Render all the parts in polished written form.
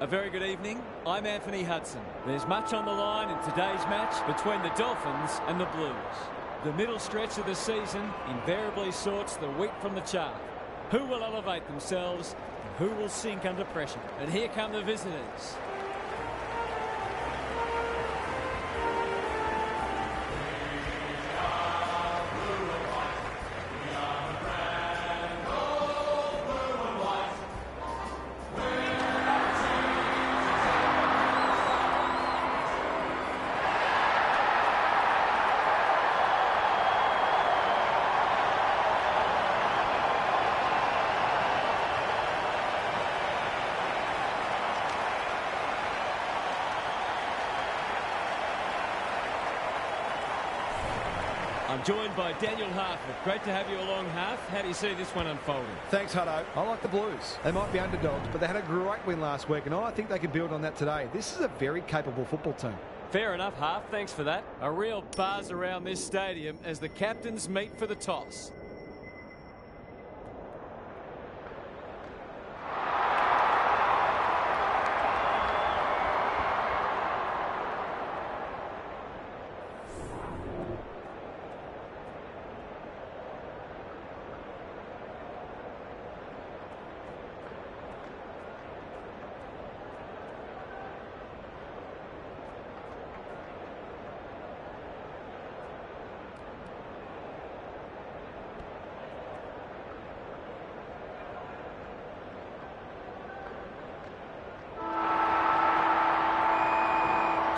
A very good evening. I'm Anthony Hudson. There's much on the line in today's match between the Dolphins and the Blues. The middle stretch of the season invariably sorts the wheat from the chaff. Who will elevate themselves and who will sink under pressure? And here come the visitors. I'm joined by Daniel Hartford. Great to have you along, Harth. How do you see this one unfolding? Thanks, Hutto. I like the Blues. They might be underdogs, but they had a great win last week, and I think they can build on that today. This is a very capable football team. Fair enough, Harth. Thanks for that. A real buzz around this stadium as the captains meet for the toss.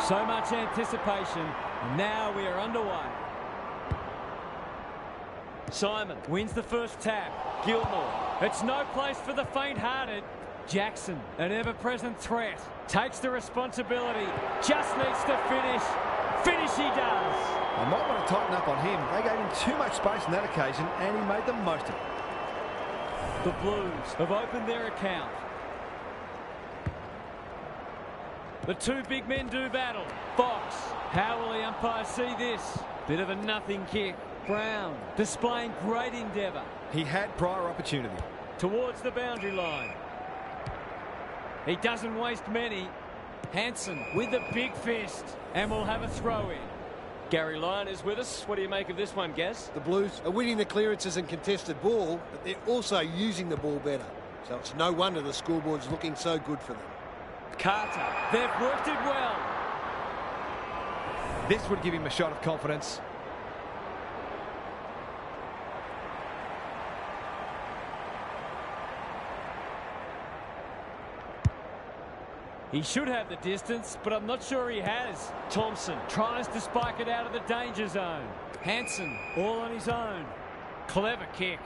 So much anticipation, and now we are underway. Simon wins the first tap. Gilmore. It's no place for the faint-hearted. Jackson, an ever-present threat, takes the responsibility. Just needs to finish. Finish he does. I might want to tighten up on him. They gave him too much space on that occasion, and he made the most of it. The Blues have opened their account. The two big men do battle. Fox. How will the umpire see this? Bit of a nothing kick. Brown displaying great endeavour. He had prior opportunity. Towards the boundary line. He doesn't waste many. Hanson with the big fist. And we'll have a throw in. Gary Lyon is with us. What do you make of this one, Gaz? The Blues are winning the clearances and contested ball, but they're also using the ball better. So it's no wonder the scoreboard's looking so good for them. Carter, they've worked it well. This would give him a shot of confidence. He should have the distance, but I'm not sure he has. Thompson tries to spike it out of the danger zone. Hanson all on his own. Clever kick.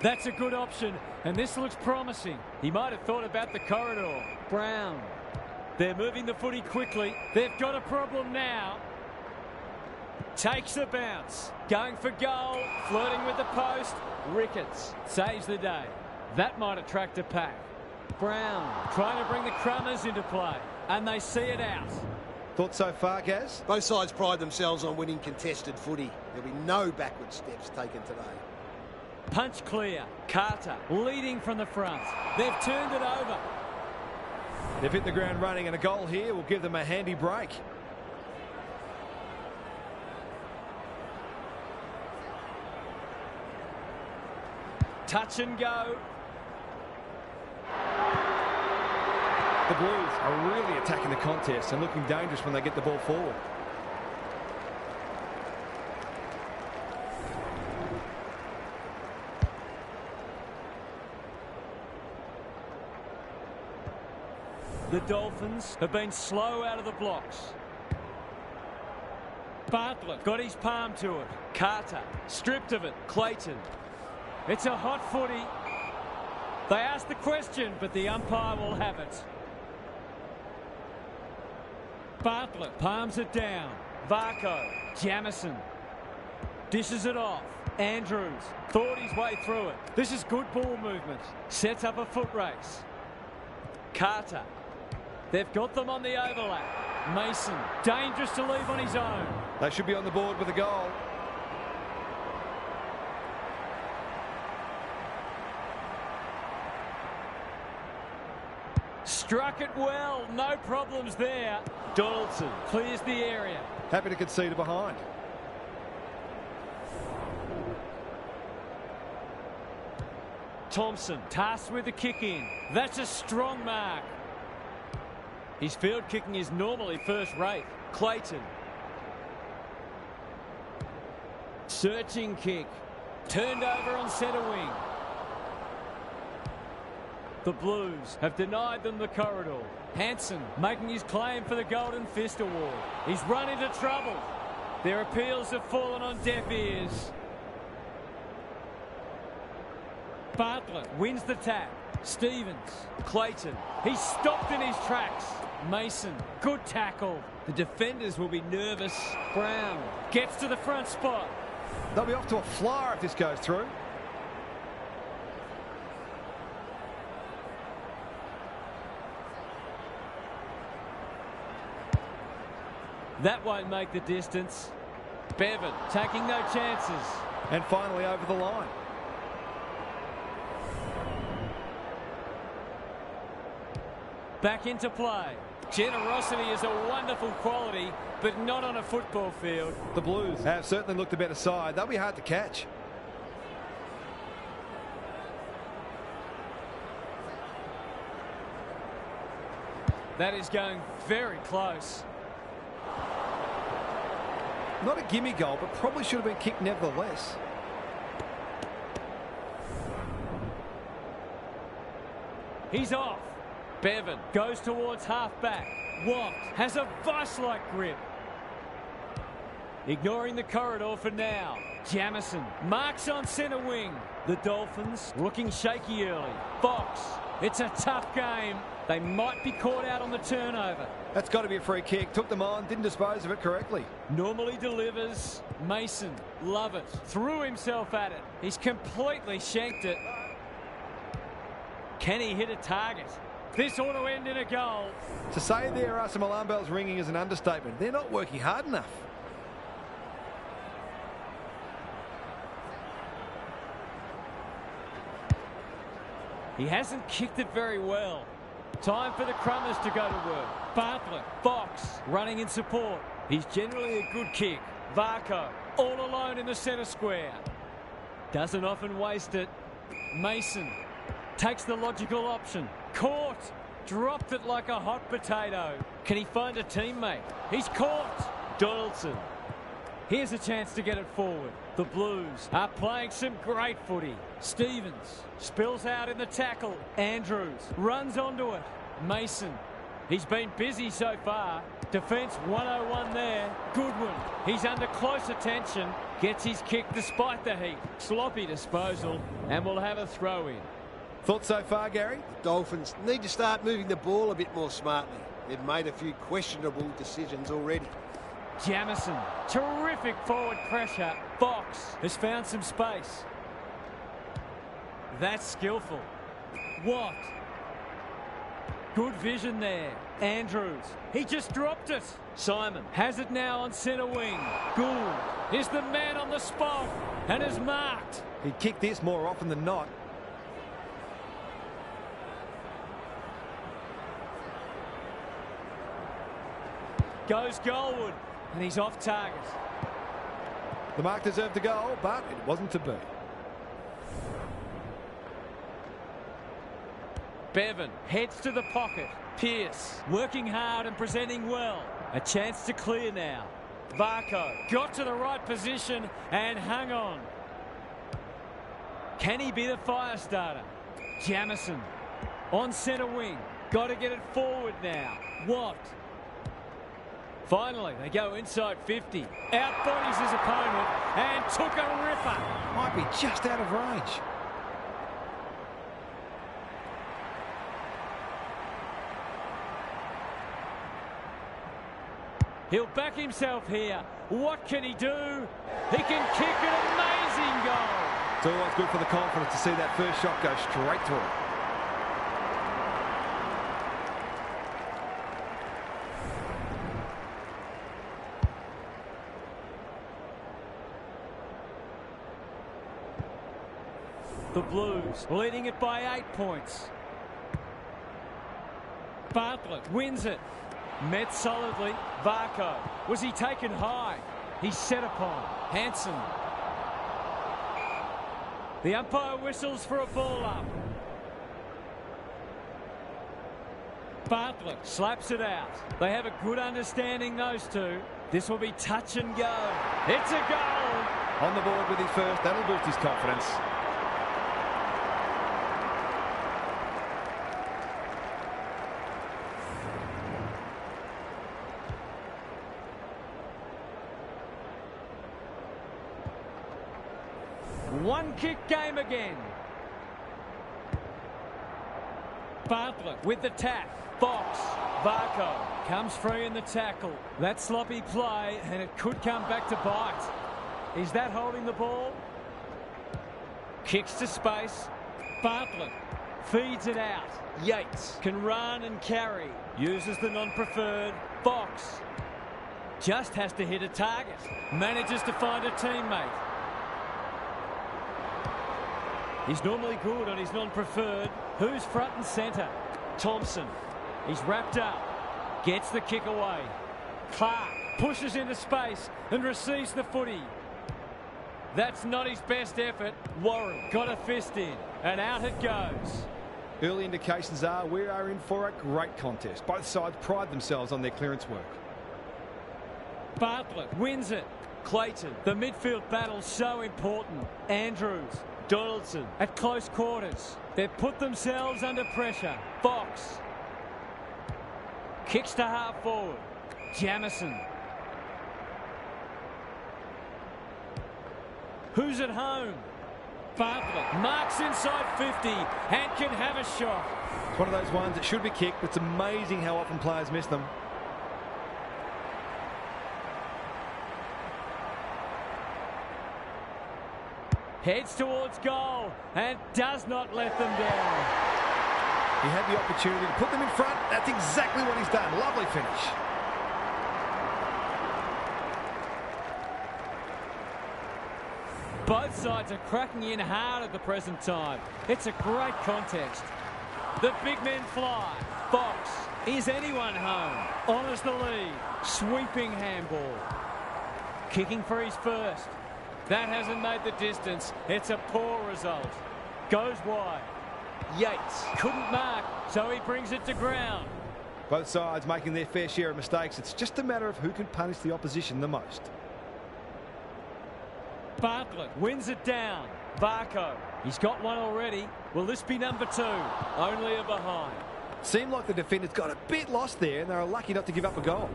That's a good option, and this looks promising. He might have thought about the corridor. Brown. They're moving the footy quickly. They've got a problem now. Takes the bounce. Going for goal. Flirting with the post. Ricketts saves the day. That might attract a pack. Brown trying to bring the Crummers into play, and they see it out. Thoughts so far, Gaz? Both sides pride themselves on winning contested footy. There'll be no backward steps taken today. Punch clear. Carter leading from the front. They've turned it over. They've hit the ground running, and a goal here will give them a handy break. Touch and go. The Blues are really attacking the contest and looking dangerous when they get the ball forward. The Dolphins have been slow out of the blocks. Bartlett got his palm to it. Carter stripped of it. Clayton. It's a hot footy. They asked the question, but the umpire will have it. Bartlett palms it down. Varco. Jamison. Dishes it off. Andrews thought his way through it. This is good ball movement. Sets up a foot race. Carter. They've got them on the overlap. Mason, dangerous to leave on his own. They should be on the board with a goal. Struck it well. No problems there. Donaldson clears the area. Happy to concede a behind. Thompson tasked with the kick in. That's a strong mark. His field kicking is normally first rate. Clayton. Searching kick. Turned over on centre wing. The Blues have denied them the corridor. Hansen making his claim for the Golden Fist Award. He's run into trouble. Their appeals have fallen on deaf ears. Bartlett wins the tap. Stevens. Clayton. He's stopped in his tracks. Mason. Good tackle. The defenders will be nervous. Brown gets to the front spot. They'll be off to a flyer if this goes through. That won't make the distance. Bevan taking no chances. And finally over the line. Back into play. Generosity is a wonderful quality, but not on a football field. The Blues have certainly looked the better side. They'll be hard to catch. That is going very close. Not a gimme goal, but probably should have been kicked nevertheless. He's off. Bevan goes towards half-back. Watt has a vice-like grip. Ignoring the corridor for now. Jamison marks on centre wing. The Dolphins looking shaky early. Fox, it's a tough game. They might be caught out on the turnover. That's got to be a free kick. Took them on, didn't dispose of it correctly. Normally delivers. Mason, love it. Threw himself at it. He's completely shanked it. Can he hit a target? This ought to end in a goal. To say there are some alarm bells ringing is an understatement. They're not working hard enough. He hasn't kicked it very well. Time for the Crummers to go to work. Bartlett, Fox, running in support. He's generally a good kick. Varco, all alone in the centre square. Doesn't often waste it. Mason takes the logical option. Caught. Dropped it like a hot potato. Can he find a teammate? He's caught. Donaldson. Here's a chance to get it forward. The Blues are playing some great footy. Stevens spills out in the tackle. Andrews runs onto it. Mason. He's been busy so far. Defence 101 there. Goodwin. He's under close attention. Gets his kick despite the heat. Sloppy disposal. And we'll have a throw in. Thoughts so far, Gary? The Dolphins need to start moving the ball a bit more smartly. They've made a few questionable decisions already. Jamison, terrific forward pressure. Fox has found some space. That's skillful. Watt. Good vision there. Andrews. He just dropped it. Simon has it now on centre wing. Gould is the man on the spot and is marked. He'd kick this more often than not. Goes Goldwood, and he's off target. The mark deserved the goal, but it wasn't to be. Bevan heads to the pocket. Pearce working hard and presenting well. A chance to clear now. Varco got to the right position and hung on. Can he be the fire starter? Jamison on centre wing. Got to get it forward now. Watt. Finally, they go inside 50. Outbodies his opponent and took a ripper. Might be just out of range. He'll back himself here. What can he do? He can kick an amazing goal. It's always good for the confidence to see that first shot go straight through. The Blues leading it by 8 points. Bartlett wins it. Met solidly. Varco. Was he taken high? He's set upon. Hansen. The umpire whistles for a ball up. Bartlett slaps it out. They have a good understanding, those two. This will be touch and go. It's a goal. On the board with his first. That'll boost his confidence. One kick game again. Bartlett with the tap. Fox. Varco comes free in the tackle. That sloppy play, and it could come back to bite. Is that holding the ball? Kicks to space. Bartlett feeds it out. Yates can run and carry. Uses the non-preferred. Fox just has to hit a target. Manages to find a teammate. He's normally good on his non-preferred. Who's front and centre? Thompson. He's wrapped up. Gets the kick away. Clark pushes into space and receives the footy. That's not his best effort. Warren got a fist in, and out it goes. Early indications are we are in for a great contest. Both sides pride themselves on their clearance work. Bartlett wins it. Clayton. The midfield battle's so important. Andrews. Donaldson at close quarters. They've put themselves under pressure. Fox. Kicks to half forward. Jamison. Who's at home? Bartlett marks inside 50 and can have a shot. It's one of those ones that should be kicked. It's amazing how often players miss them. Heads towards goal and does not let them down. He had the opportunity to put them in front. That's exactly what he's done. Lovely finish. Both sides are cracking in hard at the present time. It's a great contest. The big men fly. Fox. Is anyone home? Honours the lead. Sweeping handball. Kicking for his first. That hasn't made the distance. It's a poor result. Goes wide. Yates couldn't mark, so he brings it to ground. Both sides making their fair share of mistakes. It's just a matter of who can punish the opposition the most. Bartlett wins it down. Varco. He's got one already. Will this be number 2? Only a behind. Seemed like the defenders got a bit lost there, and they were lucky not to give up a goal.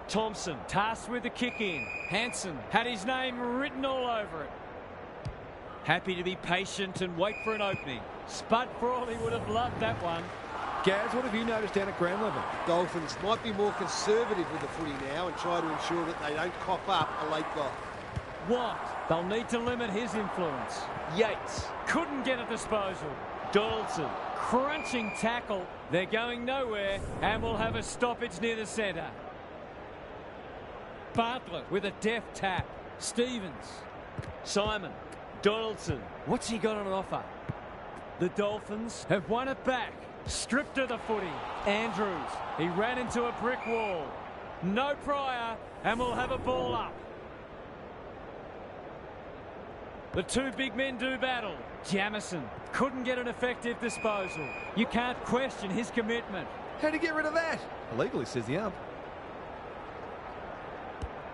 Thompson tasked with the kick in. Hansen had his name written all over it. Happy to be patient and wait for an opening. Spud Frawley would have loved that one. Gaz, what have you noticed down at ground level? Dolphins might be more conservative with the footy now and try to ensure that they don't cough up a late goal. What? They'll need to limit his influence. Yates couldn't get a disposal. Donaldson crunching tackle. They're going nowhere and will have a stoppage near the centre. Bartlett with a deft tap. Stevens. Simon. Donaldson. What's he got on offer? The Dolphins have won it back. Stripped of the footy. Andrews. He ran into a brick wall. No prior and will have a ball up. The two big men do battle. Jamison couldn't get an effective disposal. You can't question his commitment. How'd he get rid of that? Illegally, says the ump.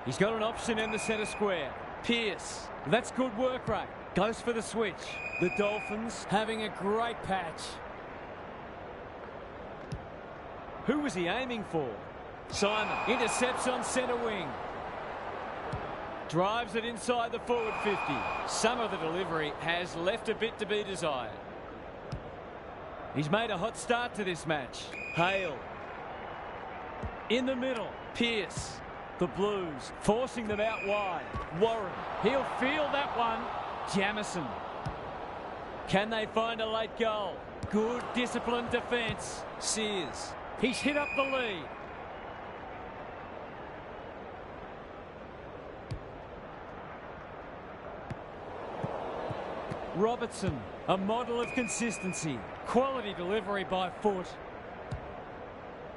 He's got an option in the centre square. Pierce. That's good work rate. Goes for the switch. The Dolphins having a great patch. Who was he aiming for? Simon intercepts on centre wing. Drives it inside the forward 50. Some of the delivery has left a bit to be desired. He's made a hot start to this match. Hale. In the middle. Pierce. The Blues forcing them out wide. Warren. He'll feel that one. Jamison. Can they find a late goal? Good disciplined defence. Sears. He's hit up the lead. Robertson, a model of consistency. Quality delivery by foot.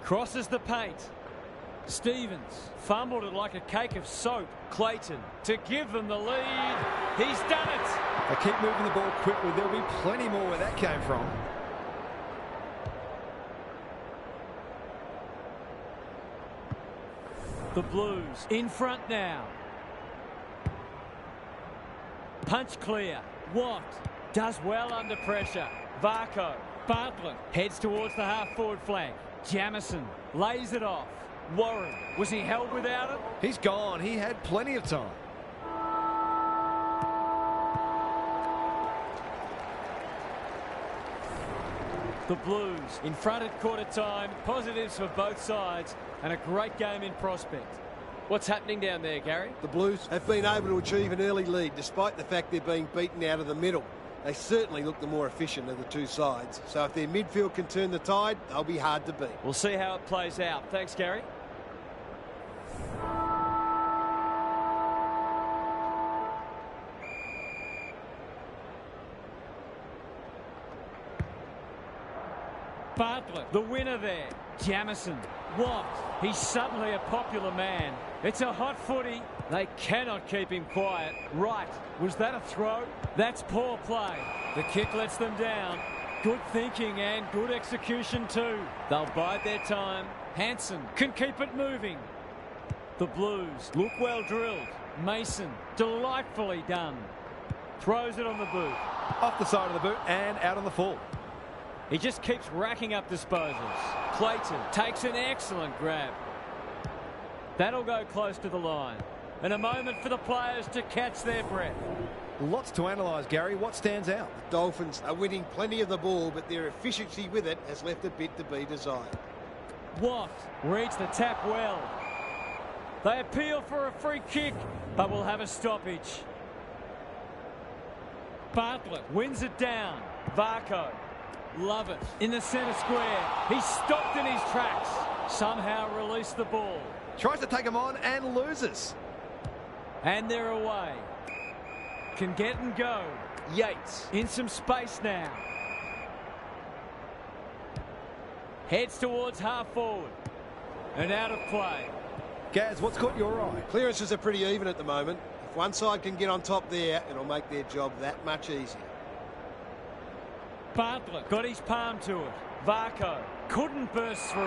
Crosses the paint. Stevens fumbled it like a cake of soap. Clayton to give them the lead. He's done it. They keep moving the ball quickly. There'll be plenty more where that came from. The Blues in front now. Punch clear. Watt does well under pressure. Varco. Bartlett heads towards the half-forward flank. Jamison lays it off. Warren, was he held without it? He's gone. He had plenty of time. The Blues in front at quarter time. Positives for both sides and a great game in prospect. What's happening down there, Gary? The Blues have been able to achieve an early lead despite the fact they're being beaten out of the middle. They certainly look the more efficient of the two sides. So if their midfield can turn the tide, they'll be hard to beat. We'll see how it plays out. Thanks, Gary. Bartlett, the winner there. Jamison. Watt. He's suddenly a popular man. It's a hot footy. They cannot keep him quiet. Right. Was that a throw? That's poor play. The kick lets them down. Good thinking and good execution too. They'll bide their time. Hansen can keep it moving. The Blues look well drilled. Mason, delightfully done. Throws it on the boot. Off the side of the boot and out on the full. He just keeps racking up disposals. Clayton takes an excellent grab. That'll go close to the line. And a moment for the players to catch their breath. Lots to analyse, Gary. What stands out? The Dolphins are winning plenty of the ball, but their efficiency with it has left a bit to be desired. Watt reads the tap well. They appeal for a free kick, but will have a stoppage. Bartlett wins it down. Varco. Love it. In the centre square. He's stopped in his tracks. Somehow released the ball. Tries to take him on and loses. And they're away. Can get and go. Yates in some space now. Heads towards half forward. And out of play. Gaz, what's caught your eye? Clearances are pretty even at the moment. If one side can get on top there, it'll make their job that much easier. Bartlett got his palm to it. Varco couldn't burst through.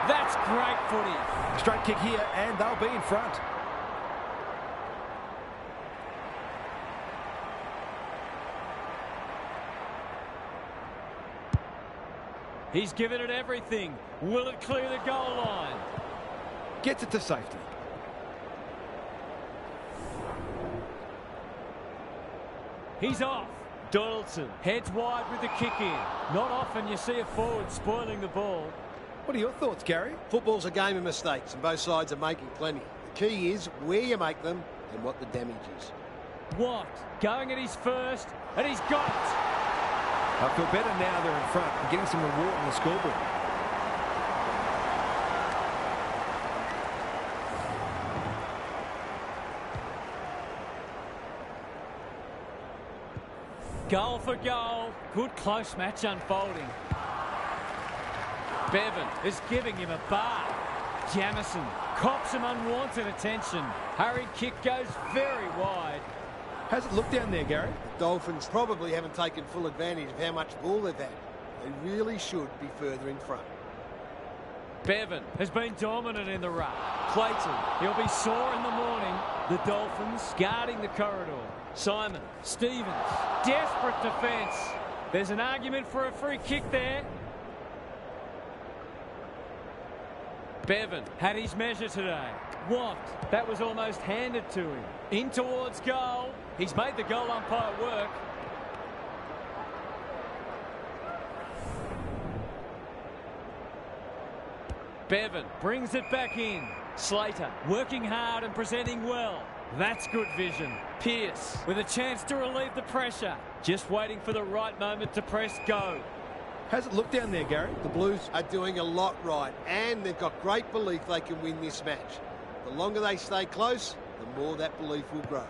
That's great footy. Straight kick here and they'll be in front. He's given it everything. Will it clear the goal line? Gets it to safety. He's off. Donaldson heads wide with the kick in. Not often you see a forward spoiling the ball. What are your thoughts, Gary? Football's a game of mistakes and both sides are making plenty. The key is where you make them and what the damage is. Watt going at his first and he's got it. I feel better now they're in front and getting some reward on the scoreboard. Goal for goal. Good close match unfolding. Bevan is giving him a bar. Jamison cops some unwanted attention. Hurried kick goes very wide. How's it look down there, Gary? The Dolphins probably haven't taken full advantage of how much ball they've had. They really should be further in front. Bevan has been dominant in the ruck. Clayton, he'll be sore in the morning. The Dolphins guarding the corridor. Simon, Stevens, desperate defence. There's an argument for a free kick there. Bevan had his measure today. Watt, that was almost handed to him. In towards goal. He's made the goal umpire work. Bevan brings it back in. Slater working hard and presenting well. That's good vision. Pearce with a chance to relieve the pressure. Just waiting for the right moment to press go. How's it look down there, Gary? The Blues are doing a lot right and they've got great belief they can win this match. The longer they stay close, the more that belief will grow.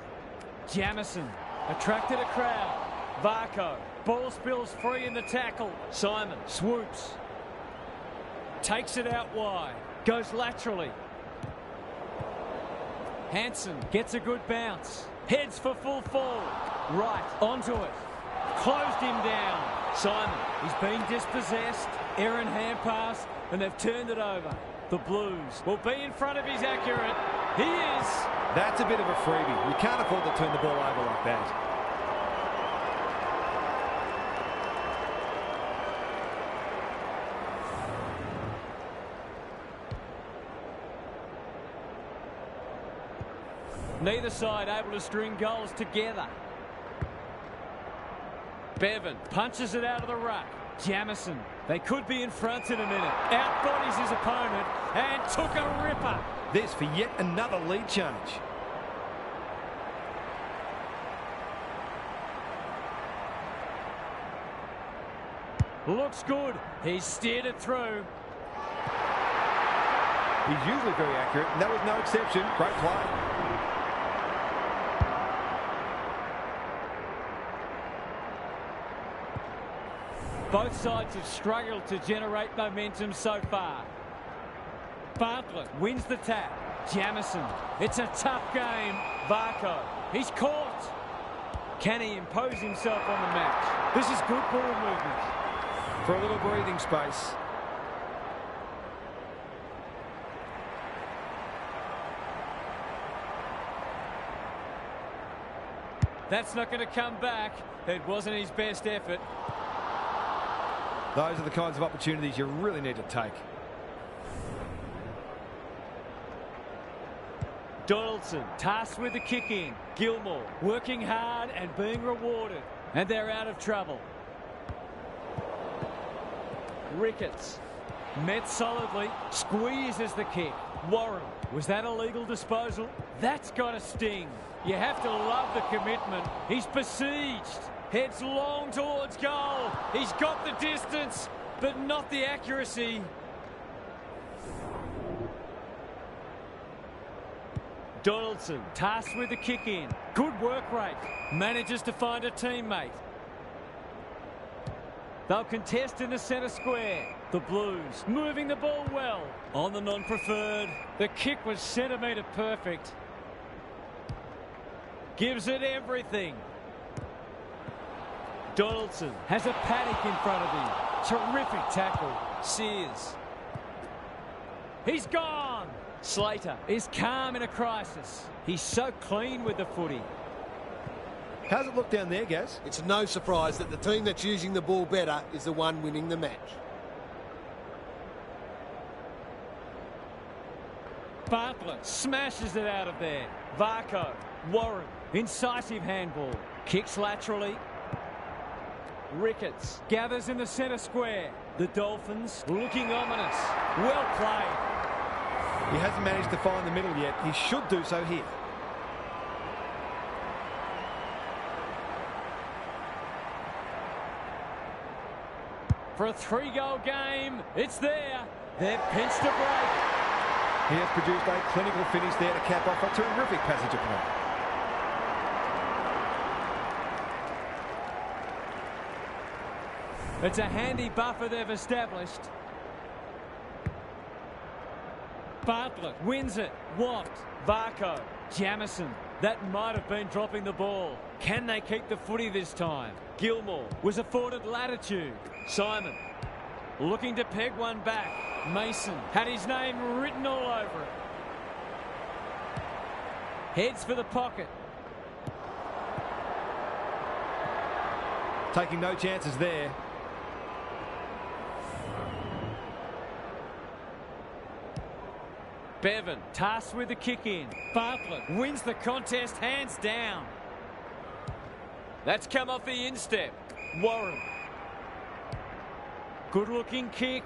Jamison attracted a crowd. Varco. Ball spills free in the tackle. Simon swoops. Takes it out wide. Goes laterally. Hansen gets a good bounce. Heads for full forward. Right, onto it. Closed him down. Simon, he's been dispossessed. Errant hand pass, and they've turned it over. The Blues will be in front of his accurate. He is. That's a bit of a freebie. You can't afford to turn the ball over like that. Neither side able to string goals together. Bevan punches it out of the ruck. Jamison, they could be in front in a minute. Outbodies his opponent and took a ripper. This for yet another lead change. Looks good. He's steered it through. He's usually very accurate, and that was no exception. Great play. Both sides have struggled to generate momentum so far. Bartlett wins the tap. Jamison. It's a tough game. Varco. He's caught. Can he impose himself on the match? This is good ball movement. For a little breathing space. That's not going to come back. It wasn't his best effort. Those are the kinds of opportunities you really need to take. Donaldson tasked with the kick in. Gilmore working hard and being rewarded. And they're out of trouble. Ricketts met solidly. Squeezes the kick. Warren, was that a legal disposal? That's got a sting. You have to love the commitment. He's besieged. Heads long towards goal. He's got the distance, but not the accuracy. Donaldson tasked with the kick in. Good work rate. Manages to find a teammate. They'll contest in the centre square. The Blues moving the ball well. On the non-preferred. The kick was centimetre perfect. Gives it everything. Donaldson has a paddock in front of him. Terrific tackle. Sears. He's gone. Slater is calm in a crisis. He's so clean with the footy. How's it look down there, Gaz? It's no surprise that the team that's using the ball better is the one winning the match. Bartlett smashes it out of there. Varco. Warren. Incisive handball. Kicks laterally. Ricketts gathers in the centre square. The Dolphins looking ominous. Well played. He hasn't managed to find the middle yet. He should do so here. For a 3-goal game, it's there. They've pinched a break. He has produced a clinical finish there to cap off a terrific passage of play. It's a handy buffer they've established. Bartlett wins it. Watt. Varco. Jamison. That might have been dropping the ball. Can they keep the footy this time? Gilmore was afforded latitude. Simon looking to peg one back. Mason had his name written all over it. Heads for the pocket. Taking no chances there. Bevan tasked with the kick in. Bartlett wins the contest hands down. That's come off the instep. Warren. Good looking kick.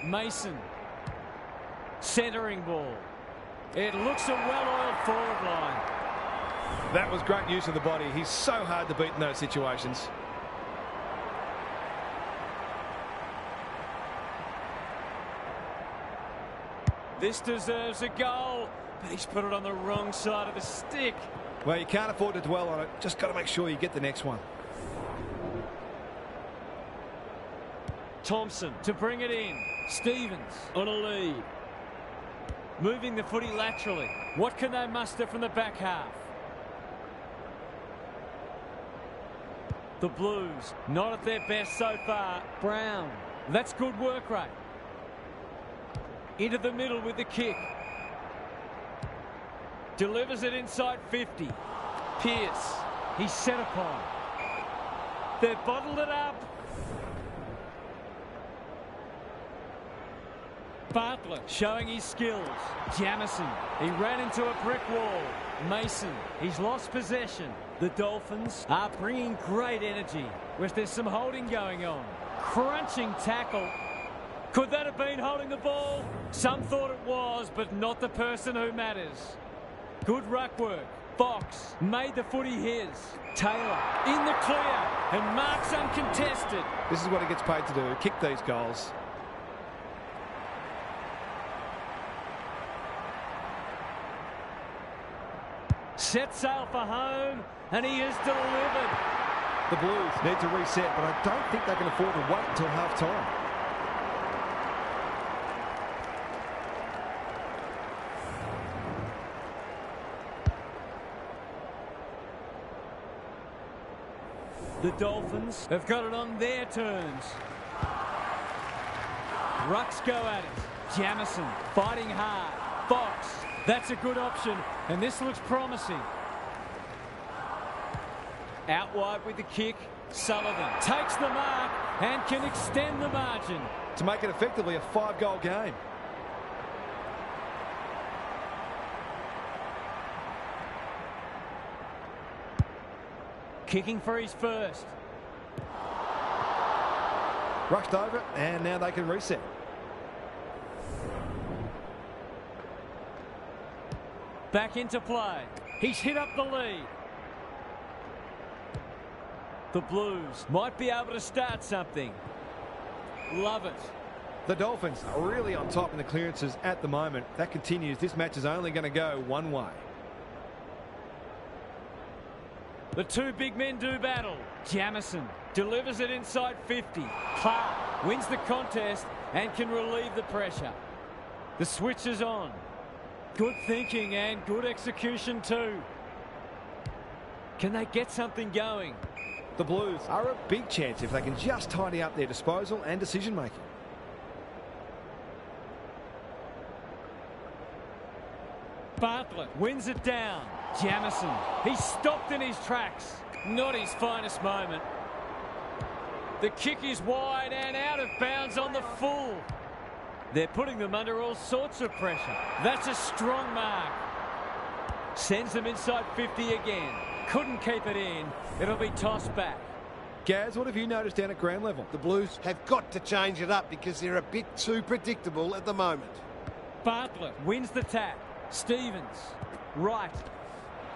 Mason. Centering ball. It looks a well-oiled forward line. That was great use of the body. He's so hard to beat in those situations. This deserves a goal, but he's put it on the wrong side of the stick. Well, you can't afford to dwell on it. Just got to make sure you get the next one. Thompson to bring it in. Stevens on a lead. Moving the footy laterally. What can they muster from the back half? The Blues, not at their best so far. Brown, that's good work rate. Into the middle with the kick. Delivers it inside 50. Pearce, he's set upon. They've bottled it up. Bartlett showing his skills. Jamison, he ran into a brick wall. Mason, he's lost possession. The Dolphins are bringing great energy, whereas there's some holding going on. Crunching tackle. Could that have been holding the ball? Some thought it was, but not the person who matters. Good ruck work. Fox made the footy his. Taylor in the clear and marks uncontested. This is what he gets paid to do, kick these goals. Set sail for home, and he has delivered. The Blues need to reset, but I don't think they can afford to wait until half-time. The Dolphins have got it on their terms. Rucks go at it. Jamison fighting hard. Fox, that's a good option, and this looks promising. Out wide with the kick. Sullivan takes the mark and can extend the margin. To make it effectively a 5-goal game. Kicking for his first. Rushed over it, and now they can reset. Back into play. He's hit up the lead. The Blues might be able to start something. Love it. The Dolphins are really on top in the clearances at the moment. That continues. This match is only going to go one way. The two big men do battle. Jamison delivers it inside 50. Clark wins the contest and can relieve the pressure. The switch is on. Good thinking and good execution too. Can they get something going? The Blues are a big chance if they can just tidy up their disposal and decision making. Bartlett wins it down. Jamison, he's stopped in his tracks. Not his finest moment. The kick is wide and out of bounds on the full. They're putting them under all sorts of pressure. That's a strong mark. Sends them inside 50 again. Couldn't keep it in. It'll be tossed back. Gaz, what have you noticed down at ground level? The Blues have got to change it up because they're a bit too predictable at the moment. Bartlett wins the tap. Stevens, right.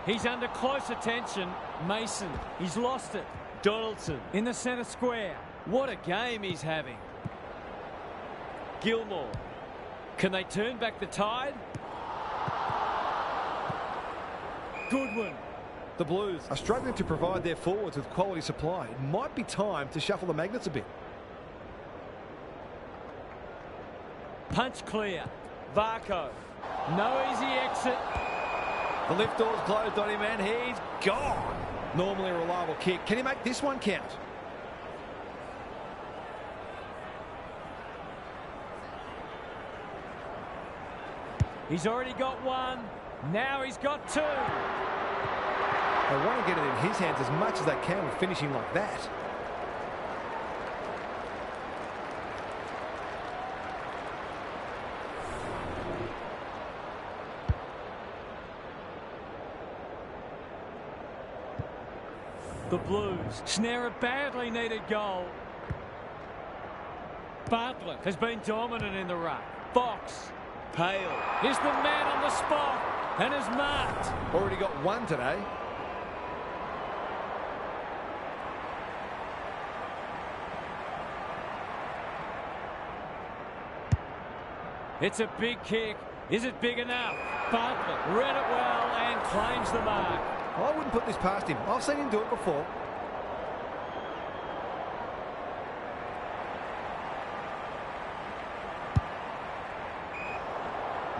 He's under close attention. Mason, he's lost it. Donaldson in the centre square. What a game he's having. Gilmore. Can they turn back the tide? Goodwin. The Blues are struggling to provide their forwards with quality supply. It might be time to shuffle the magnets a bit. Punch clear. Varco. No easy exit. The lift door's closed on him and he's gone. Normally a reliable kick. Can he make this one count? He's already got one. Now he's got two. They want to get it in his hands as much as they can with finishing like that. The Blues snare a badly needed goal. Bartlett has been dominant in the ruck. Fox. Hale is the man on the spot and is marked. Already got one today. It's a big kick. Is it big enough? Bartlett read it well and claims the mark. I wouldn't put this past him. I've seen him do it before.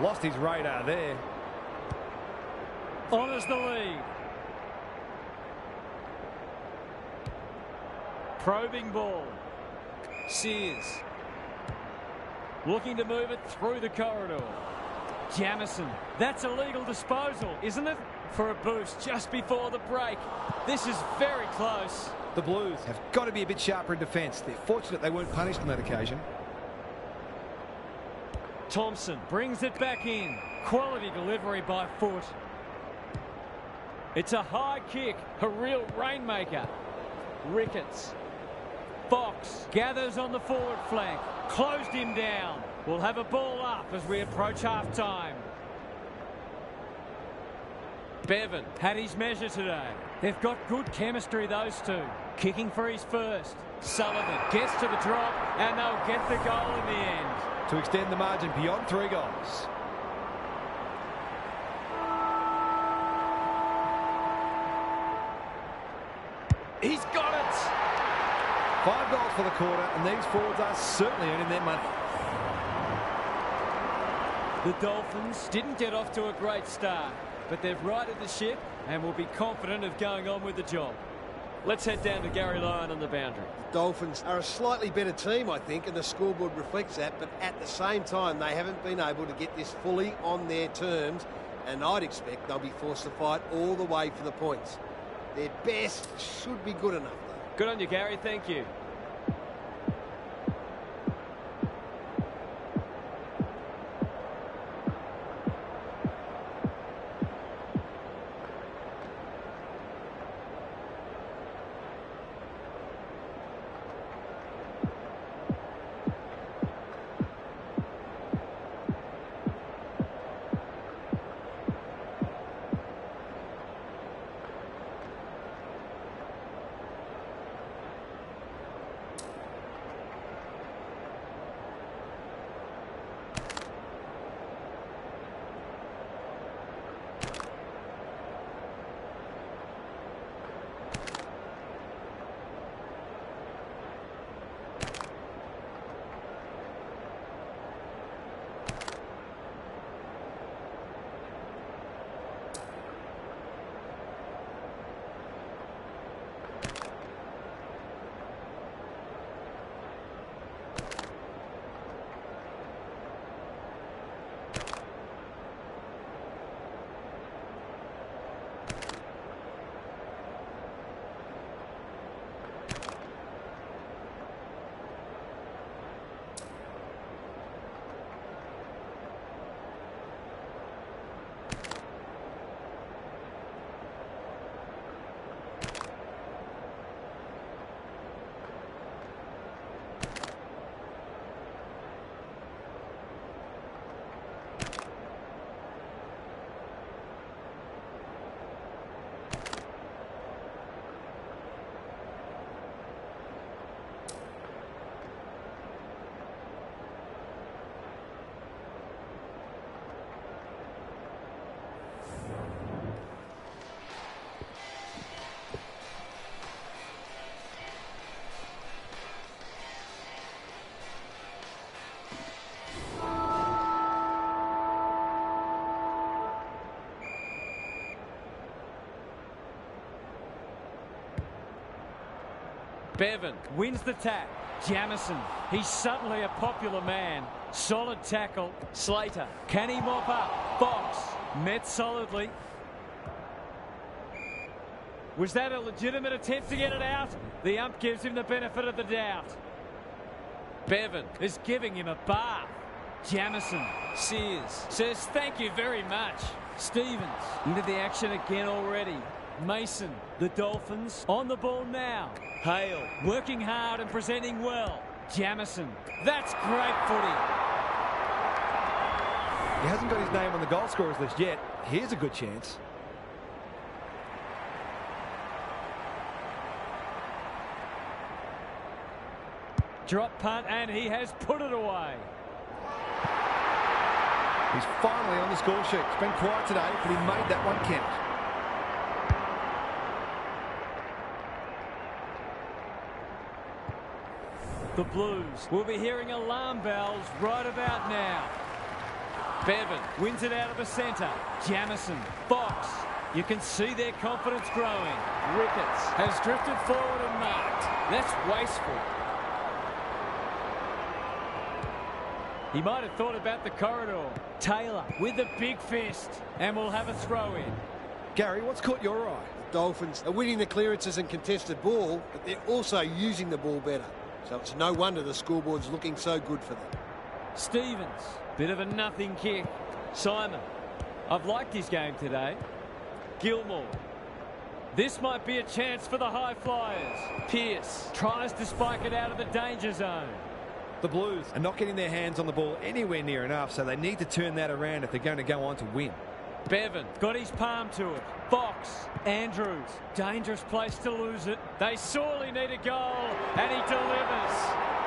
Lost his radar there. Honours the lead. Probing ball. Sears. Looking to move it through the corridor. Jamison. That's a legal disposal, isn't it? For a boost just before the break. This is very close. The Blues have got to be a bit sharper in defence. They're fortunate they weren't punished on that occasion. Thompson brings it back in. Quality delivery by foot. It's a high kick, a real rainmaker. Ricketts. Fox gathers on the forward flank. Closed him down. We'll have a ball up as we approach half-time. Bevan had his measure today. They've got good chemistry, those two. Kicking for his first. Sullivan gets to the drop, and they'll get the goal in the end. To extend the margin beyond 3 goals. He's got it! 5 goals for the quarter, and these forwards are certainly earning their money. The Dolphins didn't get off to a great start, but they've righted the ship and will be confident of going on with the job. Let's head down to Gary Lyon on the boundary. The Dolphins are a slightly better team, I think, and the scoreboard reflects that, but at the same time, they haven't been able to get this fully on their terms, and I'd expect they'll be forced to fight all the way for the points. Their best should be good enough, though. Good on you, Gary. Thank you. Bevan wins the tap. Jamison, he's suddenly a popular man. Solid tackle. Slater, can he mop up? Fox, met solidly. Was that a legitimate attempt to get it out? The ump gives him the benefit of the doubt. Bevan is giving him a bath. Jamison, Sears, says thank you very much. Stevens into the action again already. Mason, the Dolphins, on the ball now. Hale, working hard and presenting well. Jamison, that's great footy. He hasn't got his name on the goal scorers list yet. Here's a good chance. Drop punt, and he has put it away. He's finally on the score sheet. It's been quiet today, but he made that one count. The Blues will be hearing alarm bells right about now. Bevan wins it out of the centre. Jamison, Fox. You can see their confidence growing. Ricketts has drifted forward and marked. That's wasteful. He might have thought about the corridor. Taylor with the big fist. And we'll have a throw in. Gary, what's caught your eye? The Dolphins are winning the clearances and contested ball, but they're also using the ball better. So it's no wonder the scoreboard's looking so good for them. Stevens, bit of a nothing kick. Simon, I've liked his game today. Gilmore. This might be a chance for the high flyers. Pearce tries to spike it out of the danger zone. The Blues are not getting their hands on the ball anywhere near enough, so they need to turn that around if they're going to go on to win. Bevan got his palm to it. Fox, Andrews, dangerous place to lose it. They sorely need a goal, and he delivers.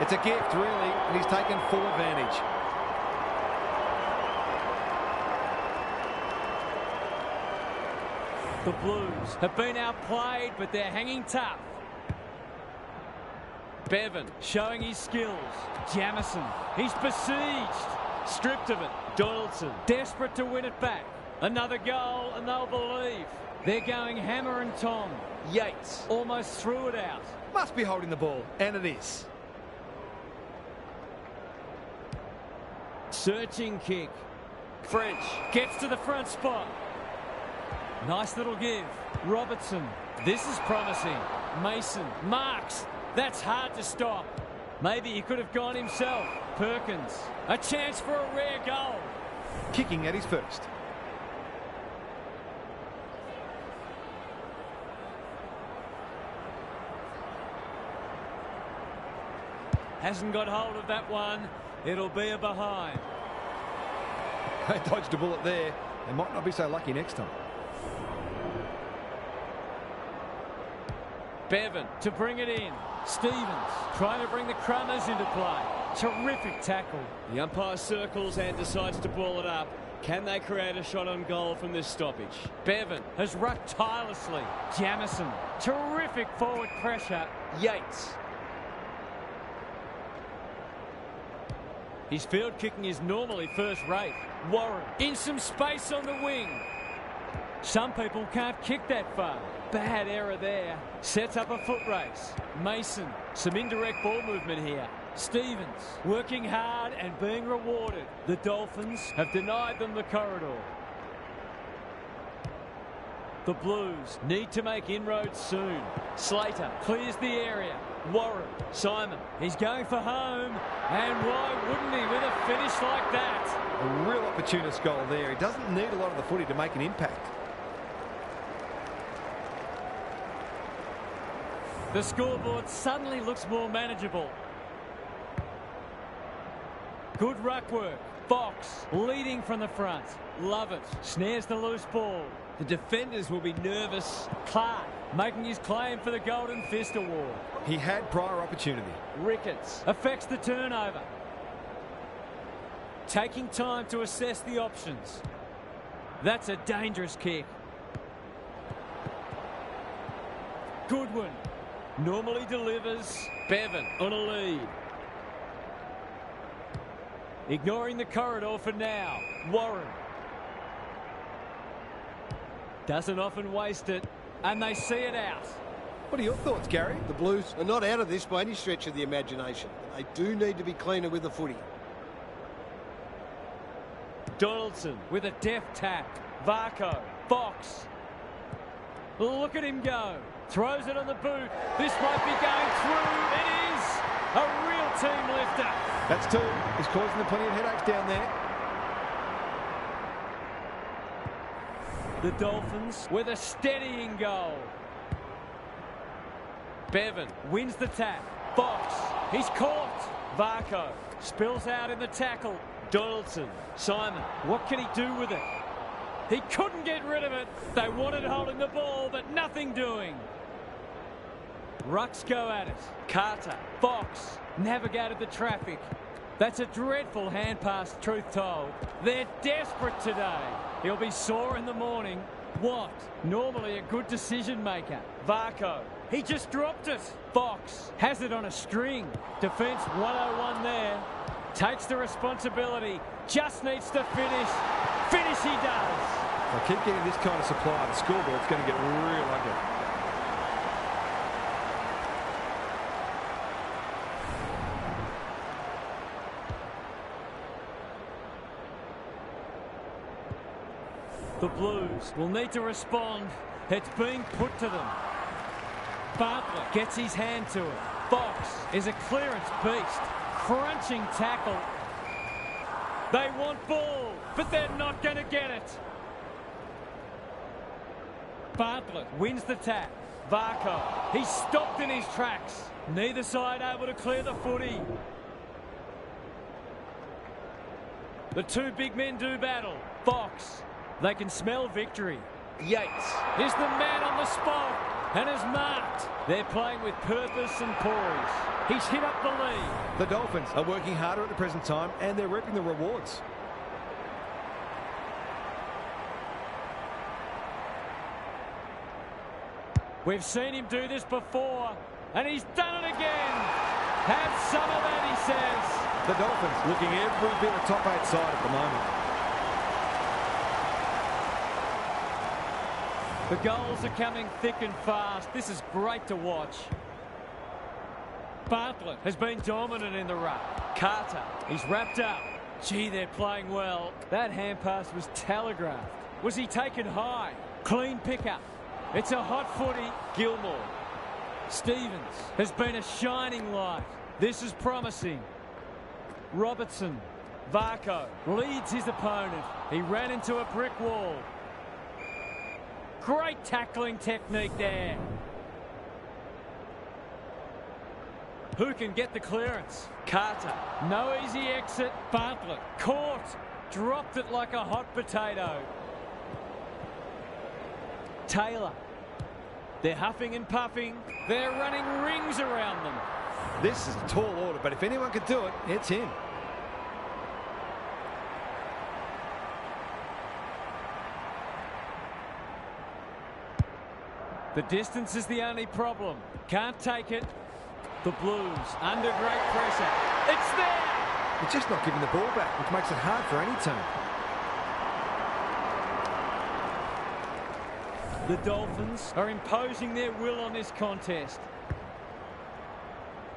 It's a gift, really, and he's taken full advantage. The Blues have been outplayed, but they're hanging tough. Bevan showing his skills. Jamison, he's besieged. Stripped of it. Doyleson, desperate to win it back. Another goal, and they'll believe. They're going hammer and tong. Yates almost threw it out. Must be holding the ball, and it is. Searching kick. French gets to the front spot. Nice little give. Robertson. This is promising. Mason marks. That's hard to stop. Maybe he could have gone himself. Perkins. A chance for a rare goal. Kicking at his first. Hasn't got hold of that one. It'll be a behind. They dodged a bullet there. They might not be so lucky next time. Bevan to bring it in. Stevens trying to bring the Crummers into play. Terrific tackle. The umpire circles and decides to ball it up. Can they create a shot on goal from this stoppage? Bevan has rucked tirelessly. Jamison, terrific forward pressure. Yates. His field kicking is normally first rate. Warren in some space on the wing. Some people can't kick that far. Bad error there. Sets up a foot race. Mason, some indirect ball movement here. Stevens working hard and being rewarded. The Dolphins have denied them the corridor. The Blues need to make inroads soon. Slater clears the area. Warren, Simon, he's going for home. And why wouldn't he with a finish like that? A real opportunist goal there. He doesn't need a lot of the footy to make an impact. The scoreboard suddenly looks more manageable. Good ruck work. Fox leading from the front. Love it. Snares the loose ball. The defenders will be nervous. Clark making his claim for the Golden Fist Award. He had prior opportunity. Ricketts affects the turnover. Taking time to assess the options. That's a dangerous kick. Goodwin normally delivers. Bevan on a lead. Ignoring the corridor for now. Warren. Doesn't often waste it. And they see it out. What are your thoughts, Gary? The Blues are not out of this by any stretch of the imagination. They do need to be cleaner with the footy. Donaldson with a deft tap. Varco. Fox. Look at him go. Throws it on the boot. This might be going through. It is a real team lifter. That's two. He's causing them plenty of headaches down there. The Dolphins with a steadying goal. Bevan wins the tap. Fox. He's caught. Varco spills out in the tackle. Donaldson. Simon. What can he do with it? He couldn't get rid of it. They wanted holding the ball, but nothing doing. Rucks go at it. Carter. Fox navigated the traffic. That's a dreadful hand pass, truth told. They're desperate today. He'll be sore in the morning. Watt, normally a good decision maker. Varco, he just dropped it. Fox has it on a string. Defence 101 there. Takes the responsibility. Just needs to finish. Finish he does. If I keep getting this kind of supply, the scoreboard's going to get real ugly. The Blues will need to respond. It's being put to them. Bartlett gets his hand to it. Fox is a clearance beast. Crunching tackle. They want ball, but they're not going to get it. Bartlett wins the tap. Varco, he's stopped in his tracks. Neither side able to clear the footy. The two big men do battle. Fox, they can smell victory. Yates is the man on the spot and is marked. They're playing with purpose and poise. He's hit up the lead. The Dolphins are working harder at the present time and they're reaping the rewards. We've seen him do this before and he's done it again. Have some of that, he says. The Dolphins looking every bit a top 8 side at the moment. The goals are coming thick and fast. This is great to watch. Bartlett has been dominant in the ruck. Carter, he's wrapped up. Gee, they're playing well. That hand pass was telegraphed. Was he taken high? Clean pickup. It's a hot footy. Gilmore. Stevens has been a shining light. This is promising. Robertson. Varco leads his opponent. He ran into a brick wall. Great tackling technique there. Who can get the clearance? Carter. No easy exit. Bartlett. Caught. Dropped it like a hot potato. Taylor. They're huffing and puffing. They're running rings around them. This is a tall order, but if anyone could do it, it's him. The distance is the only problem. Can't take it. The Blues under great pressure. It's there! They're just not giving the ball back, which makes it hard for any team. The Dolphins are imposing their will on this contest.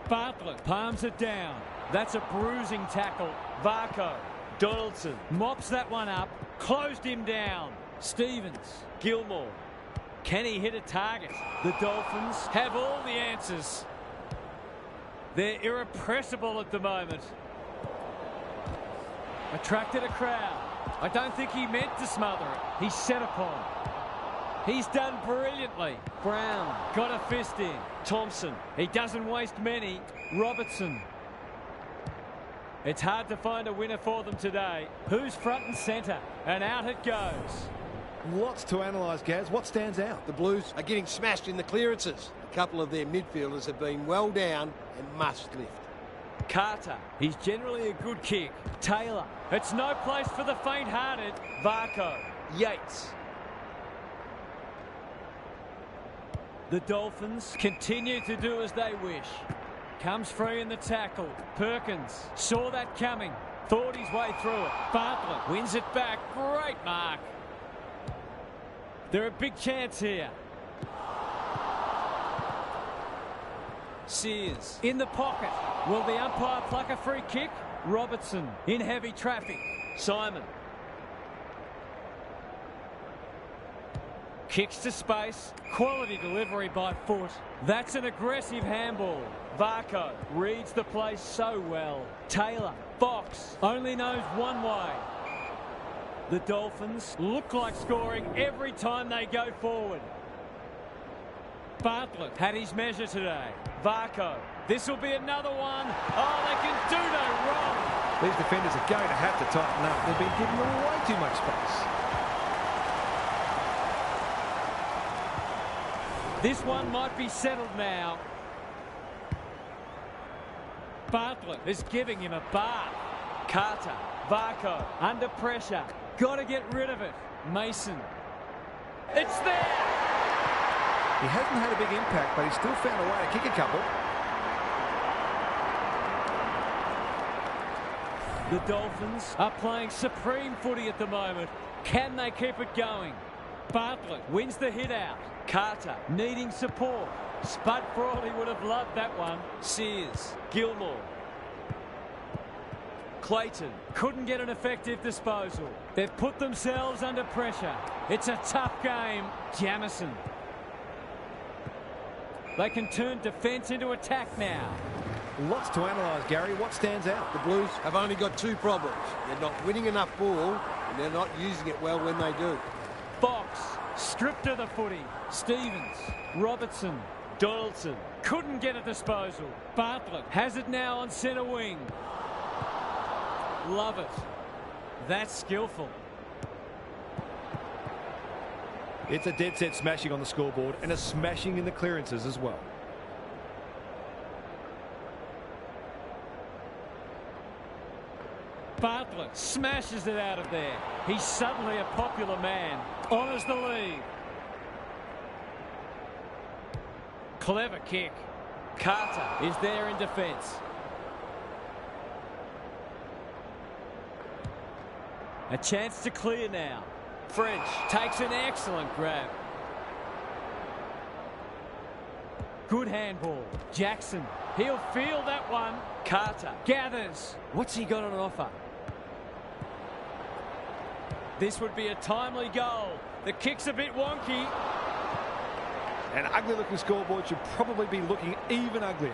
Bartlett palms it down. That's a bruising tackle. Varco. Donaldson mops that one up. Closed him down. Stevens. Gilmore. Can he hit a target? The Dolphins have all the answers. They're irrepressible at the moment. Attracted a crowd. I don't think he meant to smother it. He's set upon. He's done brilliantly. Brown got a fist in. Thompson, he doesn't waste many. Robertson. It's hard to find a winner for them today. Who's front and centre? And out it goes. Lots to analyse, Gaz. What stands out? The Blues are getting smashed in the clearances. A couple of their midfielders have been well down and must lift. Carter, he's generally a good kick. Taylor, it's no place for the faint-hearted. Varco. Yates. The Dolphins continue to do as they wish. Comes free in the tackle. Perkins saw that coming. Thought his way through it. Bartlett wins it back. Great mark. They're a big chance here. Sears in the pocket. Will the umpire pluck a free kick? Robertson in heavy traffic. Simon. Kicks to space. Quality delivery by foot. That's an aggressive handball. Varco reads the play so well. Taylor. Fox only knows one way. The Dolphins look like scoring every time they go forward. Bartlett had his measure today. Varco. This will be another one. Oh, they can do no wrong. These defenders are going to have to tighten up. They've been giving them way too much space. This one might be settled now. Bartlett is giving him a bath. Carter. Varco under pressure. Got to get rid of it. Mason. It's there! He hasn't had a big impact, but he's still found a way to kick a couple. The Dolphins are playing supreme footy at the moment. Can they keep it going? Bartlett wins the hit out. Carter needing support. Spud Frawley would have loved that one. Sears. Gilmore. Clayton couldn't get an effective disposal. They've put themselves under pressure. It's a tough game. Jamison. They can turn defence into attack now. Lots to analyse, Gary. What stands out? The Blues have only got two problems. They're not winning enough ball and they're not using it well when they do. Fox stripped of the footy. Stevens. Robertson. Donaldson couldn't get a disposal. Bartlett has it now on centre wing. Love it. That's skillful. It's a dead set smashing on the scoreboard and a smashing in the clearances as well. Bartlett smashes it out of there. He's suddenly a popular man. Honours the lead. Clever kick. Carter is there in defence. A chance to clear now. French takes an excellent grab. Good handball. Jackson. He'll field that one. Carter gathers. What's he got on offer? This would be a timely goal. The kick's a bit wonky. An ugly looking scoreboard should probably be looking even uglier.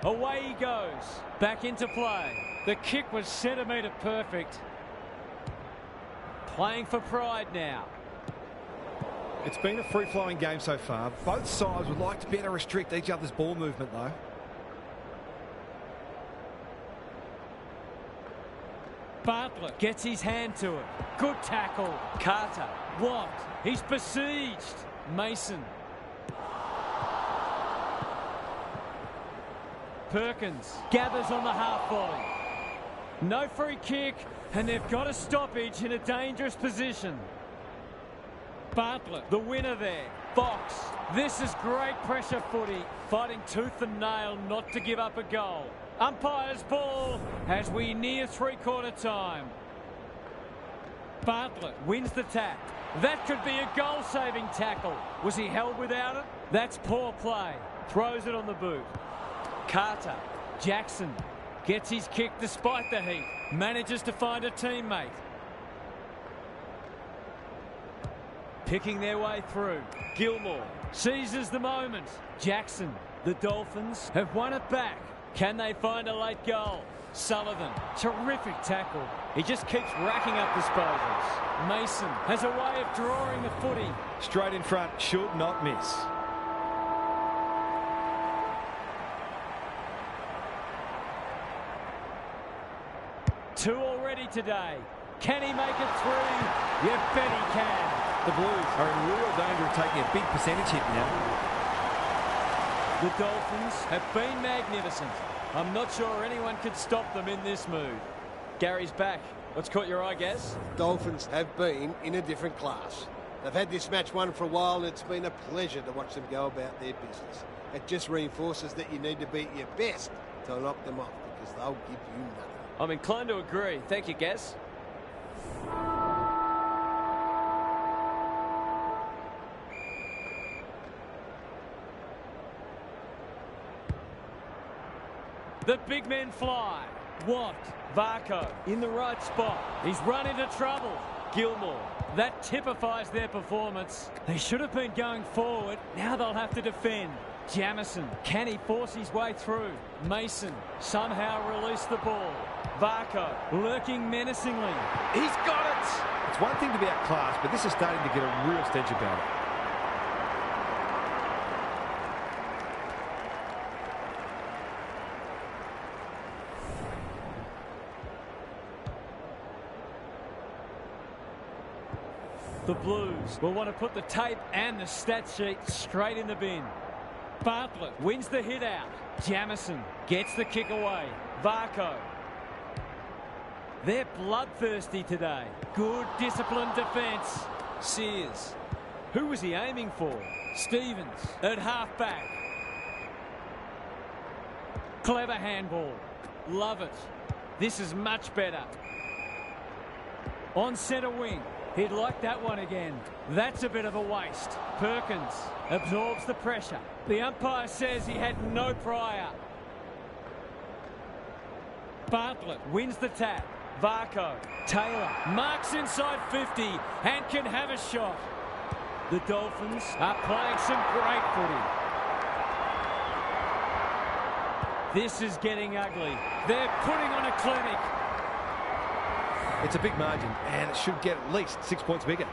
Away he goes. Back into play. The kick was centimetre perfect. Playing for pride now. It's been a free-flowing game so far. Both sides would like to better restrict each other's ball movement, though. Bartlett gets his hand to it. Good tackle. Carter. What? He's besieged. Mason. Perkins gathers on the half volley. No free kick, and they've got a stoppage in a dangerous position. Bartlett, the winner there. Fox. This is great pressure footy. Fighting tooth and nail not to give up a goal. Umpire's ball as we near three-quarter time. Bartlett wins the tap. That could be a goal-saving tackle. Was he held without it? That's poor play. Throws it on the boot. Carter. Jackson gets his kick despite the heat. Manages to find a teammate. Picking their way through. Gilmore seizes the moment. Jackson. The Dolphins have won it back. Can they find a late goal? Sullivan. Terrific tackle. He just keeps racking up disposals. Mason has a way of drawing the footy. Straight in front. Should not miss. Two already today. Can he make it through? You bet he can. The Blues are in real danger of taking a big percentage hit now. The Dolphins have been magnificent. I'm not sure anyone could stop them in this mood. Gary's back. What's caught your eye, Gaz? Dolphins have been in a different class. They've had this match won for a while, and it's been a pleasure to watch them go about their business. It just reinforces that you need to be at your best to knock them off, because they'll give you nothing. I'm inclined to agree. Thank you, Gaz. The big men fly. Watt. Varco in the right spot. He's run into trouble. Gilmore. That typifies their performance. They should have been going forward. Now they'll have to defend. Jamison. Can he force his way through? Mason. Somehow release the ball. Varco. Lurking menacingly. He's got it. It's one thing to be outclassed, but this is starting to get a real stench about it. The Blues will want to put the tape and the stat sheet straight in the bin. Bartlett wins the hit out. Jamison gets the kick away. Varco. They're bloodthirsty today. Good disciplined defence. Sears. Who was he aiming for? Stevens at half-back. Clever handball. Love it. This is much better. On centre wing. He'd like that one again. That's a bit of a waste. Perkins absorbs the pressure. The umpire says he had no prior. Bartlett wins the tap. Varco. Taylor marks inside 50 and can have a shot. The Dolphins are playing some great footy. This is getting ugly. They're putting on a clinic. It's a big margin, and it should get at least 6 points bigger.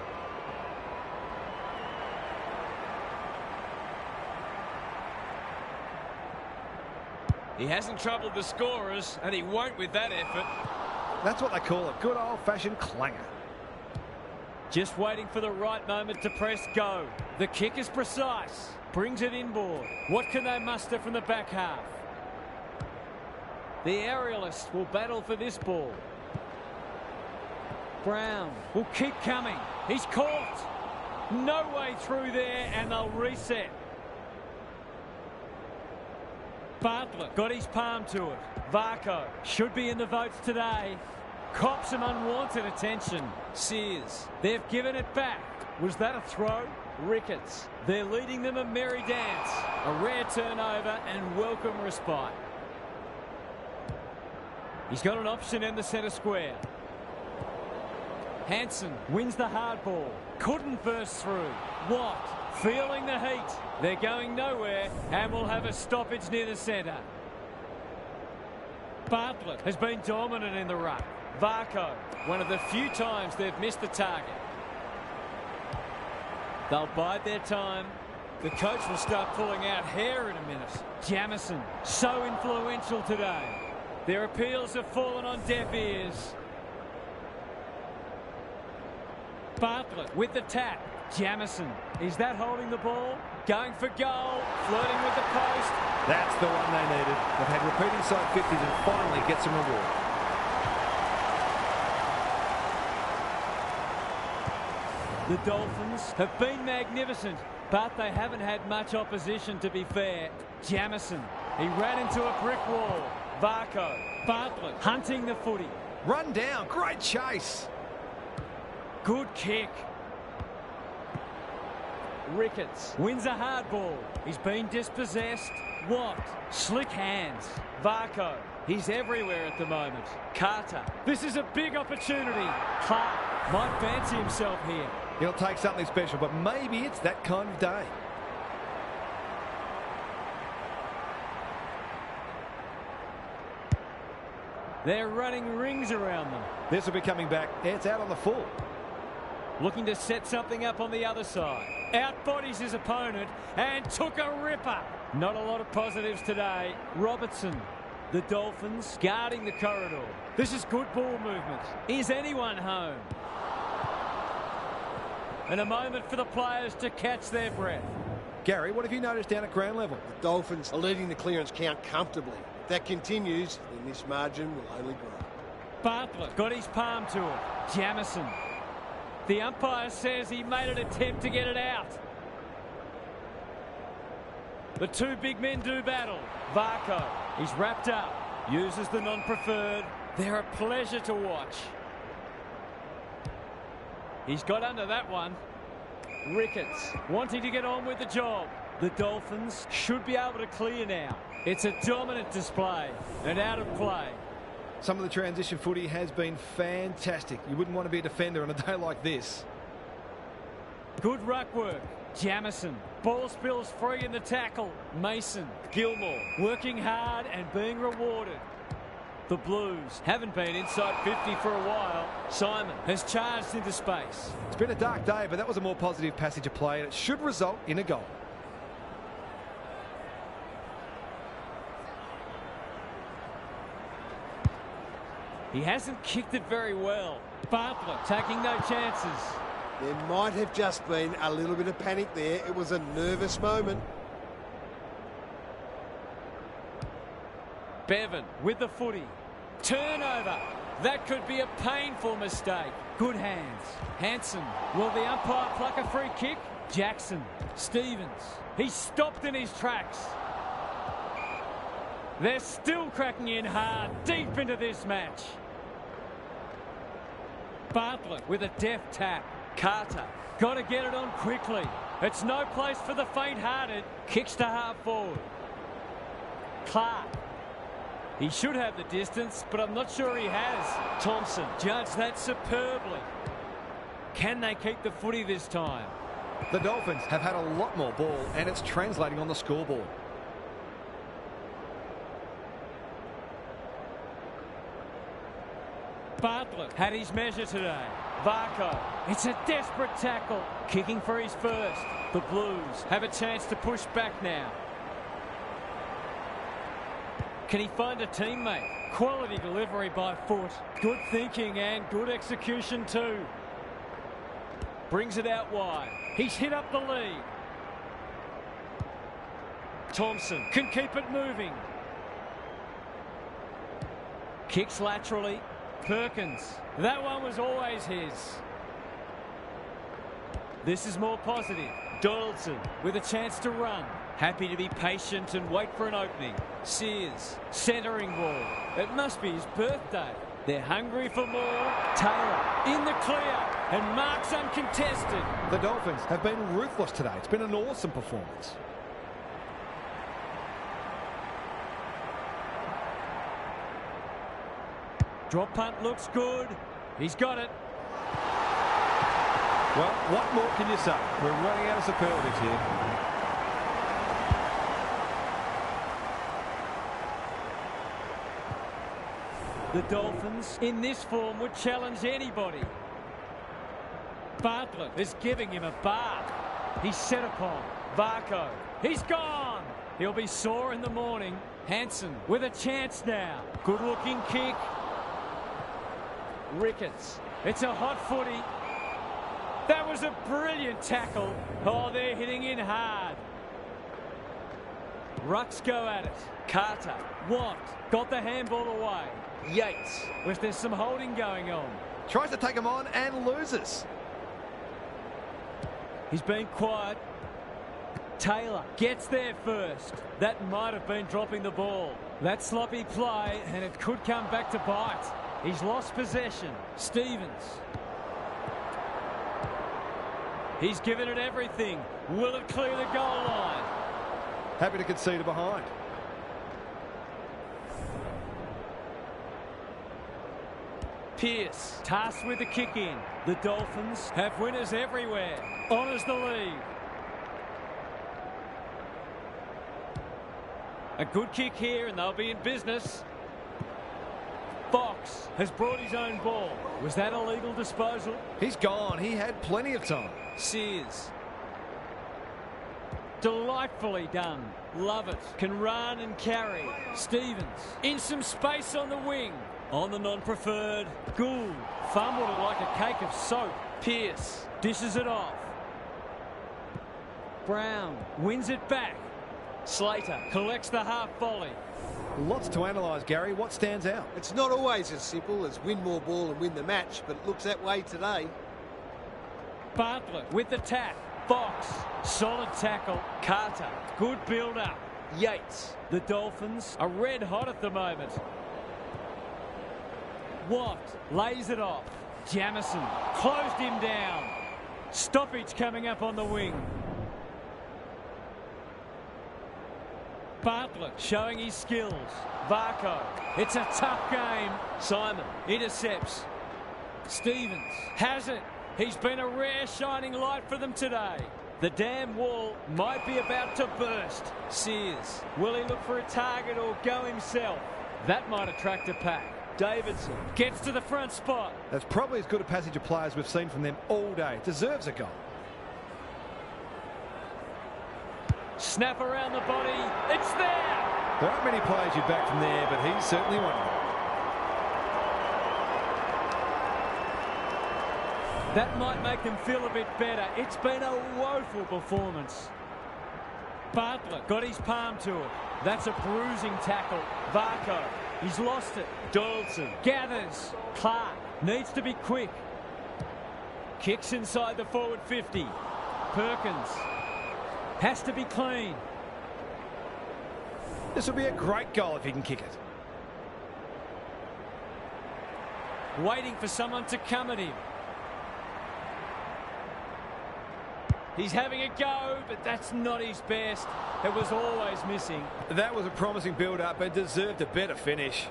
He hasn't troubled the scorers, and he won't with that effort. That's what they call a good old-fashioned clanger. Just waiting for the right moment to press go. The kick is precise. Brings it inboard. What can they muster from the back half? The aerialists will battle for this ball. Brown will keep coming. He's caught. No way through there, and they'll reset. Bartlett got his palm to it. Varco should be in the votes today. Cops some unwanted attention. Sears, they've given it back. Was that a throw? Ricketts, they're leading them a merry dance. A rare turnover and welcome respite. He's got an option in the centre square. Hansen wins the hard ball. Couldn't burst through. Watt feeling the heat. They're going nowhere and will have a stoppage near the centre. Bartlett has been dominant in the ruck. Varco, one of the few times they've missed the target. They'll bide their time. The coach will start pulling out hair in a minute. Jamison, so influential today. Their appeals have fallen on deaf ears. Bartlett with the tap. Jamison, is that holding the ball? Going for goal, flirting with the post. That's the one they needed. They've had repeating side 50s and finally get some reward. The Dolphins have been magnificent, but they haven't had much opposition, to be fair. Jamison, he ran into a brick wall. Varco, Bartlett hunting the footy. Run down, great chase. Good kick. Ricketts wins a hard ball. He's been dispossessed. Watt, slick hands. Varco, he's everywhere at the moment. Carter, this is a big opportunity. Clark might fancy himself here. He'll take something special, but maybe it's that kind of day. They're running rings around them. This will be coming back. It's out on the full. Looking to set something up on the other side. Outbodies his opponent and took a ripper. Not a lot of positives today. Robertson, the Dolphins guarding the corridor. This is good ball movement. Is anyone home? And a moment for the players to catch their breath. Gary, what have you noticed down at ground level? The Dolphins are leading the clearance count comfortably. If that continues, then this margin will only grow. Bartlett got his palm to it. Jamison. The umpire says he made an attempt to get it out. The two big men do battle. Varco, he's wrapped up. Uses the non-preferred. They're a pleasure to watch. He's got under that one. Ricketts wanting to get on with the job. The Dolphins should be able to clear now. It's a dominant display and out of play. Some of the transition footy has been fantastic. You wouldn't want to be a defender on a day like this. Good ruck work. Jamison. Ball spills free in the tackle. Mason. Gilmore working hard and being rewarded. The Blues haven't been inside 50 for a while. Simon has charged into space. It's been a dark day, but that was a more positive passage of play, and it should result in a goal. He hasn't kicked it very well. Bartlett taking no chances. There might have just been a little bit of panic there. It was a nervous moment. Bevan with the footy. Turnover. That could be a painful mistake. Good hands. Hansen. Will the umpire pluck a free kick? Jackson. Stevens. He's stopped in his tracks. They're still cracking in hard, deep into this match. Bartlett with a deft tap. Carter, got to get it on quickly. It's no place for the faint-hearted. Kicks to half forward. Clark. He should have the distance, but I'm not sure he has. Thompson judged that superbly. Can they keep the footy this time? The Dolphins have had a lot more ball, and it's translating on the scoreboard. Bartlett had his measure today. Varco, it's a desperate tackle. Kicking for his first. The Blues have a chance to push back now. Can he find a teammate? Quality delivery by foot. Good thinking and good execution too. Brings it out wide. He's hit up the lead. Thompson can keep it moving. Kicks laterally. Perkins. That one was always his. This is more positive. Donaldson with a chance to run. Happy to be patient and wait for an opening. Sears, centering ball. It must be his birthday. They're hungry for more. Taylor in the clear and marks uncontested. The Dolphins have been ruthless today. It's been an awesome performance. Drop punt looks good. He's got it. Well, what more can you say? We're running out of superlatives here. The Dolphins, in this form, would challenge anybody. Bartlett is giving him a bath. He's set upon. Varco, he's gone. He'll be sore in the morning. Hansen with a chance now. Good-looking kick. Ricketts, it's a hot footy. That was a brilliant tackle. Oh, they're hitting in hard. Rucks go at it. Carter, Watt, got the handball away. Yates, was there some holding going on? Tries to take him on and loses. He's been quiet. Taylor gets there first. That might have been dropping the ball. That sloppy play, and it could come back to bite. He's lost possession. Stevens. He's given it everything. Will it clear the goal line? Happy to concede it behind. Pearce, tasked with the kick in. The Dolphins have winners everywhere. Honours the lead. A good kick here and they'll be in business. Fox has brought his own ball. Was that a legal disposal? He's gone. He had plenty of time. Sears. Delightfully done. Love it. Can run and carry. Stevens in some space on the wing. On the non-preferred. Gould fumbled it like a cake of soap. Pearce dishes it off. Brown wins it back. Slater collects the half volley. Lots to analyse, Gary. What stands out? It's not always as simple as win more ball and win the match, but it looks that way today. Bartlett with the tap. Fox, solid tackle. Carter, good build-up. Yates, the Dolphins are red hot at the moment. Watt lays it off. Jamison closed him down. Stoppage coming up on the wing. Bartlett showing his skills. Varco, it's a tough game. Simon intercepts. Stevens has it. He's been a rare shining light for them today. The damn wall might be about to burst. Sears, will he look for a target or go himself? That might attract a pack. Davidson gets to the front spot. That's probably as good a passage of players we've seen from them all day. Deserves a goal. Snap around the body. It's there. There aren't many players you'd back from there, but he's certainly one of them. That might make them feel a bit better. It's been a woeful performance. Bartlett got his palm to it. That's a bruising tackle. Varco, he's lost it. Donaldson gathers. Clark needs to be quick. Kicks inside the forward 50. Perkins has to be clean. This will be a great goal if he can kick it. Waiting for someone to come at him. He's having a go, but that's not his best. It was always missing. That was a promising build-up, but deserved a better finish.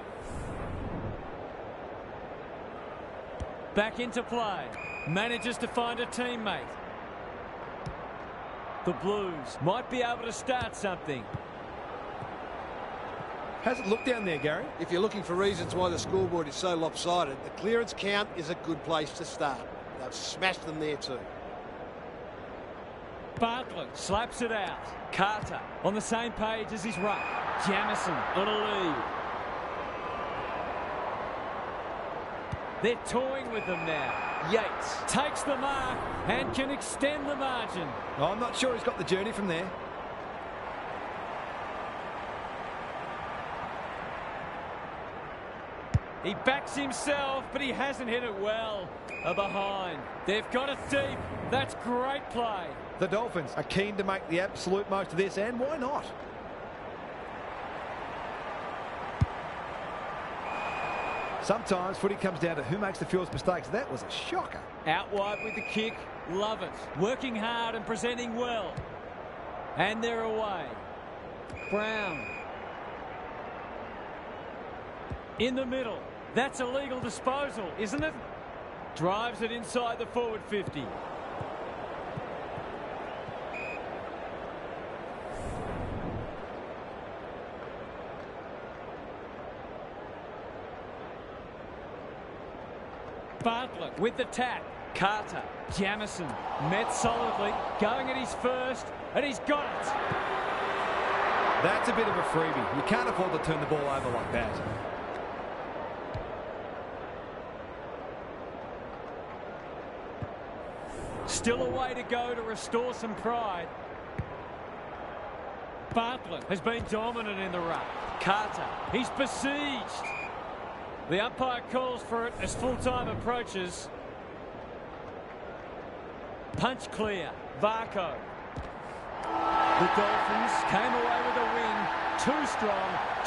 Back into play. Manages to find a teammate. The Blues might be able to start something. How's it look down there, Gary? If you're looking for reasons why the scoreboard is so lopsided, the clearance count is a good place to start. They've smashed them there too. Bartlett slaps it out. Carter on the same page as his ruck. Jamison on a lead. They're toying with them now. Yates takes the mark and can extend the margin. Oh, I'm not sure he's got the journey from there. He backs himself, but he hasn't hit it well. A behind. They've got it deep. That's great play. The Dolphins are keen to make the absolute most of this, and why not? Sometimes footy comes down to who makes the fewest mistakes. That was a shocker. Out wide with the kick. Love it. Working hard and presenting well. And they're away. Brown. In the middle. That's a legal disposal, isn't it? Drives it inside the forward 50. Bartlett with the tap. Carter. Jamison met solidly. Going at his first. And he's got it. That's a bit of a freebie. You can't afford to turn the ball over like that. Still a way to go to restore some pride. Bartlett has been dominant in the ruck. Carter. He's besieged. The umpire calls for it as full-time approaches. Punch clear. Varco. The Dolphins came away with a win. Too strong,